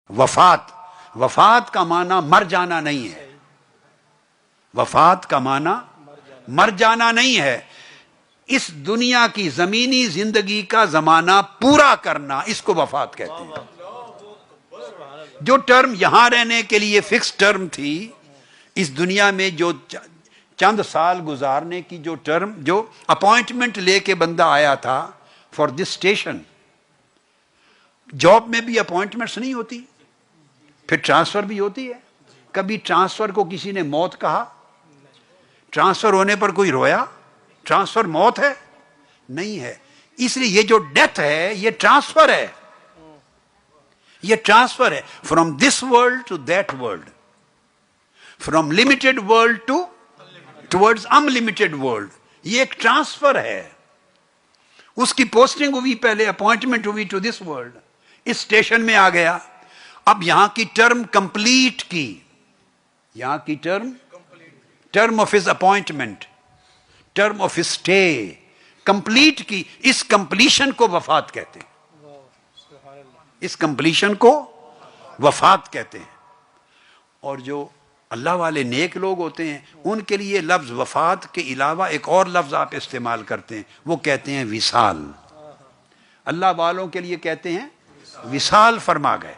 وفات، وفات کا معنی مر جانا نہیں ہے، وفات کا معنی مر جانا نہیں ہے، اس دنیا کی زمینی زندگی کا زمانہ پورا کرنا، اس کو وفات کہتے ہیں۔ جو ٹرم یہاں رہنے کے لیے فکس ٹرم تھی، اس دنیا میں جو چند سال گزارنے کی جو ٹرم، جو اپوائنٹمنٹ لے کے بندہ آیا تھا فار دس اسٹیشن، جاب میں بھی اپوائنٹمنٹس نہیں ہوتی، پھر ٹرانسفر بھی ہوتی ہے۔ کبھی ٹرانسفر کو کسی نے موت کہا؟ ٹرانسفر ہونے پر کوئی رویا؟ ٹرانسفر موت ہے؟ نہیں ہے۔ اس لیے یہ جو ڈیتھ ہے یہ ٹرانسفر ہے، یہ ٹرانسفر ہے، from this world to that world, from limited world towards unlimited world, یہ ایک ٹرانسفر ہے۔ اس کی پوسٹنگ ہوئی، پہلے اپوائنٹمنٹ ہوئی ٹو دس ورلڈ، اس اسٹیشن میں آ گیا، اب یہاں کی ٹرم کمپلیٹ کی، یہاں کی term of his appointment, term of his stay complete کی، اس کمپلیشن کو وفات کہتے ہیں، اس کمپلیشن کو وفات کہتے ہیں۔ اور جو اللہ والے نیک لوگ ہوتے ہیں ان کے لیے لفظ وفات کے علاوہ ایک اور لفظ آپ استعمال کرتے ہیں، وہ کہتے ہیں وصال۔ اللہ والوں کے لیے کہتے ہیں وصال فرما گئے۔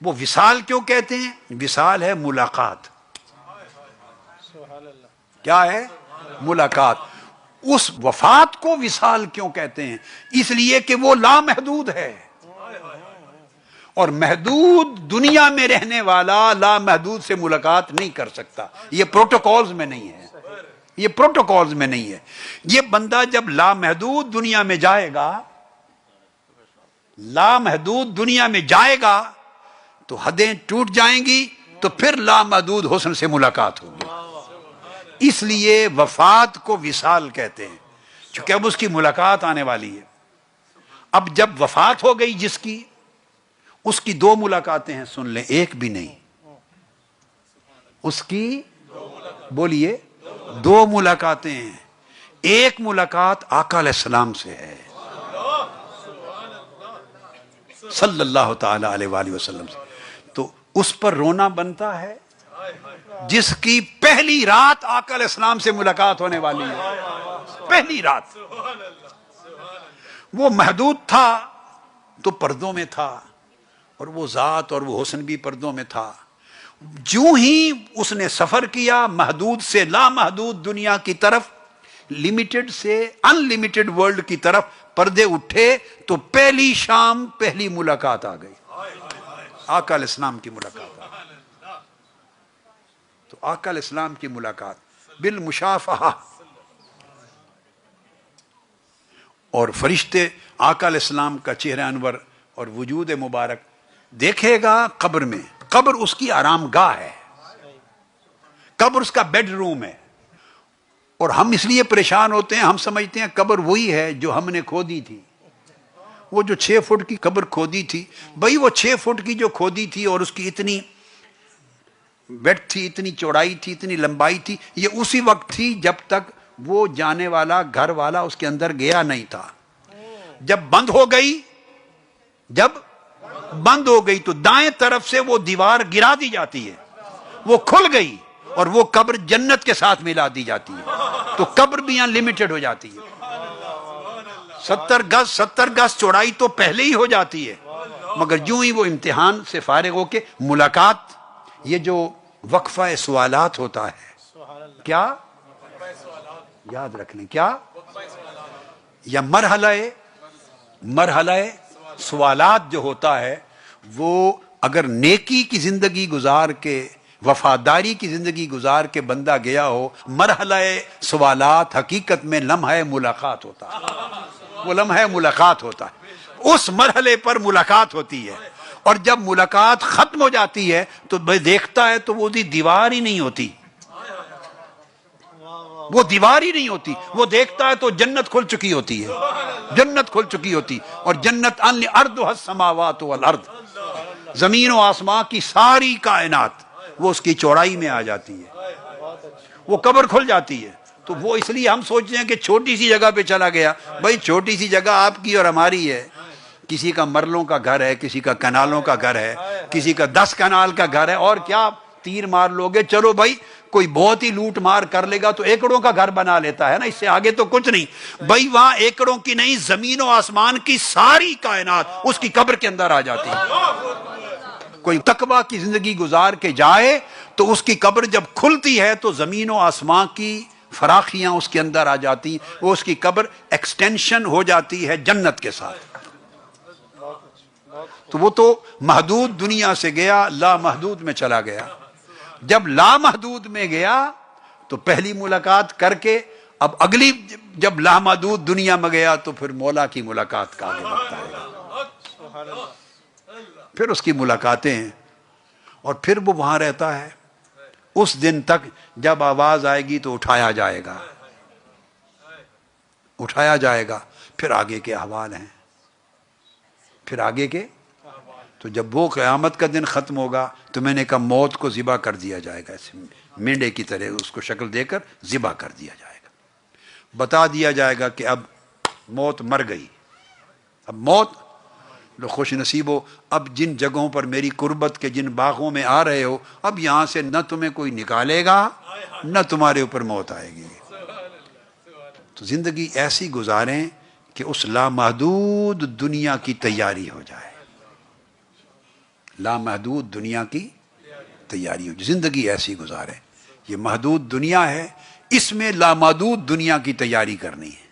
وہ وصال کیوں کہتے ہیں؟ وصال ہے ملاقات۔ کیا ہے؟ ملاقات۔ اس وفات کو وصال کیوں کہتے ہیں؟ اس لیے کہ وہ لامحدود ہے، اور محدود دنیا میں رہنے والا لامحدود سے ملاقات نہیں کر سکتا، یہ پروٹوکولز میں نہیں ہے، یہ پروٹوکولز میں نہیں ہے۔ یہ بندہ جب لامحدود دنیا میں جائے گا، لامحدود دنیا میں جائے گا تو حدیں ٹوٹ جائیں گی، تو پھر لامحدود حسن سے ملاقات ہوگی۔ اس لیے وفات کو وصال کہتے ہیں، چونکہ اب اس کی ملاقات آنے والی ہے۔ اب جب وفات ہو گئی جس کی، اس کی دو ملاقاتیں ہیں، سن لیں، ایک بھی نہیں، اس کی بولیے دو ملاقاتیں ہیں۔ ایک ملاقات آقا علیہ السلام سے ہے صلی اللہ تعالی علیہ وآلہ وسلم سے، تو اس پر رونا بنتا ہے جس کی پہلی رات آقا علیہ السلام سے ملاقات ہونے والی ہے، پہلی رات۔ وہ محدود تھا تو پردوں میں تھا، اور وہ ذات اور وہ حسن بھی پردوں میں تھا۔ جو ہی اس نے سفر کیا محدود سے لامحدود دنیا کی طرف، لمیٹڈ سے انلمیٹڈ ورلڈ کی طرف، پردے اٹھے تو پہلی شام پہلی ملاقات آ گئی، آقا علیہ السلام کی ملاقات آ گئی۔ تو آقا علیہ السلام کی ملاقات بالمشافہہ، اور فرشتے آقا علیہ السلام کا چہرہ انور اور وجود مبارک دیکھے گا قبر میں۔ قبر اس کی آرام گاہ ہے، قبر اس کا بیڈ روم ہے، اور ہم اس لیے پریشان ہوتے ہیں، ہم سمجھتے ہیں قبر وہی ہے جو ہم نے کھودی تھی، وہ جو 6 فٹ کی قبر کھودی تھی، بھئی وہ 6 فٹ کی جو کھودی تھی اور اس کی اتنی بیڈ تھی، اتنی چوڑائی تھی، اتنی لمبائی تھی، یہ اسی وقت تھی جب تک وہ جانے والا گھر والا اس کے اندر گیا نہیں تھا۔ جب بند ہو گئی، جب بند ہو گئی تو دائیں طرف سے وہ دیوار گرا دی جاتی ہے، وہ کھل گئی اور وہ قبر جنت کے ساتھ ملا دی جاتی ہے، تو قبر بھی یہاں لمیٹڈ ہو جاتی ہے۔ 70 گز چوڑائی تو پہلے ہی ہو جاتی ہے، مگر جو ہی وہ امتحان سے فارغ ہو کے ملاقات، یہ جو وقفہ سوالات ہوتا ہے، کیا یاد رکھ لیں، کیا یا مرحلہ سوالات جو ہوتا ہے، وہ اگر نیکی کی زندگی گزار کے، وفاداری کی زندگی گزار کے بندہ گیا ہو، مرحلہ سوالات حقیقت میں لمحہ ملاقات ہوتا ہے، وہ لمحہ ملاقات ہوتا ہے، اس مرحلے پر ملاقات ہوتی ہے۔ اور جب ملاقات ختم ہو جاتی ہے تو دیکھتا ہے تو وہ دیوار ہی نہیں ہوتی، وہ دیوار ہی نہیں ہوتی، وہ دیکھتا ہے تو جنت کھل چکی ہوتی ہے، جنت کھل چکی ہوتی، اور جنت ارضها السماوات والارض، زمین و آسمان کی ساری کائنات وہ اس کی چوڑائی میں آ جاتی ہے، وہ قبر کھل جاتی ہے۔ تو وہ اس لیے ہم سوچتے ہیں کہ چھوٹی سی جگہ پہ چلا گیا، بھائی چھوٹی سی جگہ آپ کی اور ہماری ہے، کسی کا مرلوں کا گھر ہے، کسی کا کنالوں کا گھر ہے، کسی کا 10 کنال کا گھر ہے، اور کیا تیر مار لوگے، چلو بھائی کوئی بہت ہی لوٹ مار کر لے گا تو ایکڑوں کا گھر بنا لیتا ہے نا، اس سے آگے تو کچھ نہیں بھائی. وہاں ایکڑوں کی نہیں، زمین و آسمان کی ساری کائنات اس کی قبر کے اندر آ جاتی ہے. کوئی تقویٰ کی زندگی گزار کے جائے تو اس کی قبر جب کھلتی ہے تو زمین و آسمان کی فراخیاں اس کے اندر آ جاتی، وہ اس کی قبر ایکسٹینشن ہو جاتی ہے جنت کے ساتھ. تو وہ تو محدود دنیا سے گیا، لامحدود میں چلا گیا. جب لامحدود میں گیا تو پہلی ملاقات کر کے اب اگلی، جب لامحدود دنیا میں گیا تو پھر مولا کی ملاقات کا آگے بڑھتا ہے، پھر اس کی ملاقاتیں ہیں، اور پھر وہ وہاں رہتا ہے اس دن تک جب آواز آئے گی تو اٹھایا جائے گا، اٹھایا جائے گا. پھر آگے کے احوال ہیں، پھر آگے کے. تو جب وہ قیامت کا دن ختم ہوگا تو میں نے کہا موت کو ذبح کر دیا جائے گا، ایسے مینڈے کی طرح اس کو شکل دے کر ذبح کر دیا جائے گا. بتا دیا جائے گا کہ اب موت مر گئی، اب موت. لو خوش نصیب ہو، اب جن جگہوں پر میری قربت کے جن باغوں میں آ رہے ہو، اب یہاں سے نہ تمہیں کوئی نکالے گا نہ تمہارے اوپر موت آئے گی. تو زندگی ایسی گزاریں کہ اس لامحدود دنیا کی تیاری ہو جائے، لامحدود دنیا کی تیاری ہو جائے. زندگی ایسی گزارے، یہ محدود دنیا ہے، اس میں لامحدود دنیا کی تیاری کرنی ہے.